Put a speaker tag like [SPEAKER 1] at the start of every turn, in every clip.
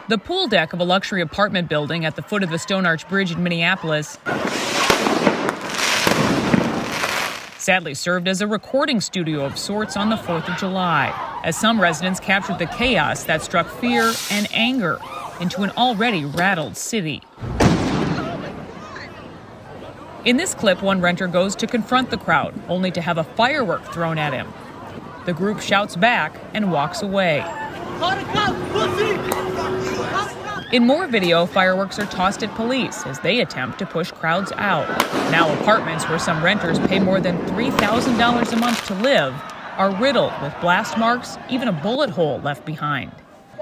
[SPEAKER 1] The pool deck of a luxury apartment building at the foot of the Stone Arch Bridge in Minneapolis sadly served as a recording studio of sorts on the 4th of July, as some residents captured the chaos that struck fear and anger into an already rattled city. In this clip, one renter goes to confront the crowd, only to have a firework thrown at him. The group shouts back and walks away. In more video, fireworks are tossed at police as they attempt to push crowds out. Now apartments where some renters pay more than $3,000 a month to live are riddled with blast marks, even a bullet hole left behind.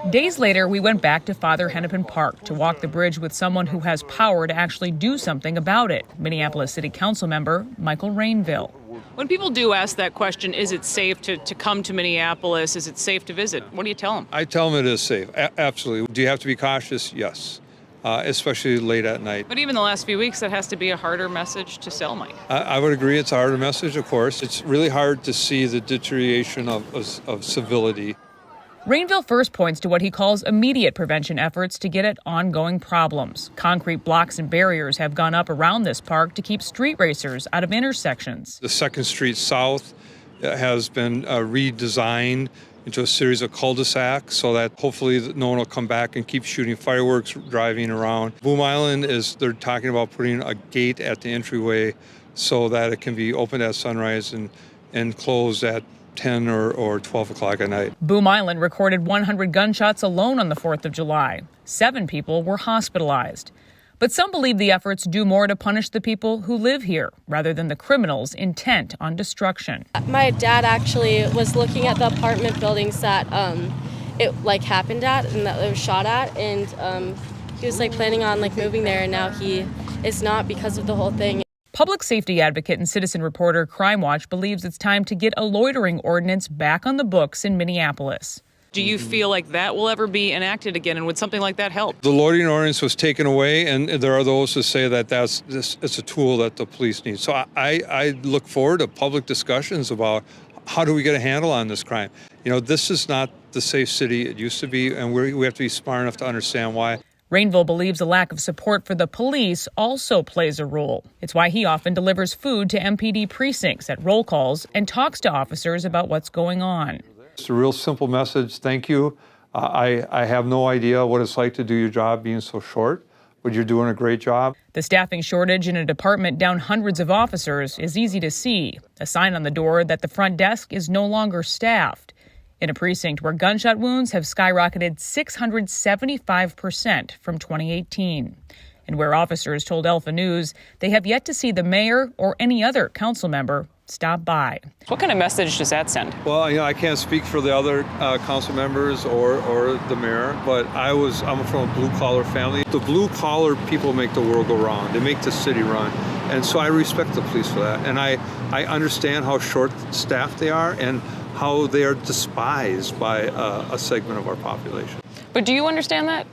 [SPEAKER 1] Days later, we went back to Father Hennepin Park to walk the bridge with someone who has power to actually do something about it, Minneapolis City Council member Michael Rainville.
[SPEAKER 2] When people do ask that question, is it safe to come to Minneapolis? Is it safe to visit? What do you tell them?
[SPEAKER 3] I tell them it is safe. Absolutely. Do you have to be cautious? Yes, especially late at night.
[SPEAKER 2] But even the last few weeks, that has to be a harder message to sell, Mike.
[SPEAKER 3] I would agree it's a harder message, of course. It's really hard to see the deterioration of civility.
[SPEAKER 1] Rainville first points to what he calls immediate prevention efforts to get at ongoing problems. Concrete blocks and barriers have gone up around this park to keep street racers out of intersections.
[SPEAKER 3] The 2nd Street South has been redesigned into a series of cul-de-sacs so that hopefully no one will come back and keep shooting fireworks driving around. Boom Island they're talking about putting a gate at the entryway so that it can be opened at sunrise and closed at 10 or 12 o'clock at night.
[SPEAKER 1] Boom Island recorded 100 gunshots alone on the 4th of July. 7 people were hospitalized. But some believe the efforts do more to punish the people who live here rather than the criminals intent on destruction.
[SPEAKER 4] My dad actually was looking at the apartment buildings that it happened at and that it was shot at, and he was planning on moving there, and now he is not because of the whole thing.
[SPEAKER 1] Public safety advocate and citizen reporter Crime Watch believes it's time to get a loitering ordinance back on the books in Minneapolis.
[SPEAKER 2] Do you feel like that will ever be enacted again, and would something like that help?
[SPEAKER 3] The loitering ordinance was taken away, and there are those who say that it's a tool that the police need. So I look forward to public discussions about how do we get a handle on this crime. This is not the safe city it used to be, and we have to be smart enough to understand why.
[SPEAKER 1] Rainville believes a lack of support for the police also plays a role. It's why he often delivers food to MPD precincts at roll calls and talks to officers about what's going on.
[SPEAKER 3] It's a real simple message. Thank you. I have no idea what it's like to do your job being so short, but you're doing a great job.
[SPEAKER 1] The staffing shortage in a department down hundreds of officers is easy to see. A sign on the door that the front desk is no longer staffed. In a precinct where gunshot wounds have skyrocketed 675% from 2018, and where officers told Alpha News they have yet to see the mayor or any other council member stop by.
[SPEAKER 2] What kind of message does that send?
[SPEAKER 3] Well, I can't speak for the other council members or the mayor, but I'm from a blue-collar family. The blue-collar people make the world go round. They make the city run. And so I respect the police for that. And I understand how short-staffed they are and how they are despised by a segment of our population.
[SPEAKER 2] But do you understand that?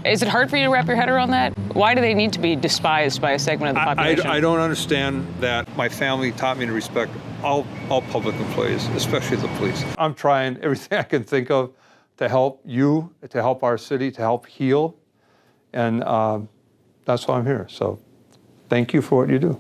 [SPEAKER 2] Is it hard for you to wrap your head around that? Why do they need to be despised by a segment of the population?
[SPEAKER 3] I don't understand that. My family taught me to respect all public employees, especially the police. I'm trying everything I can think of to help you, to help our city, to help heal. And that's why I'm here. So thank you for what you do.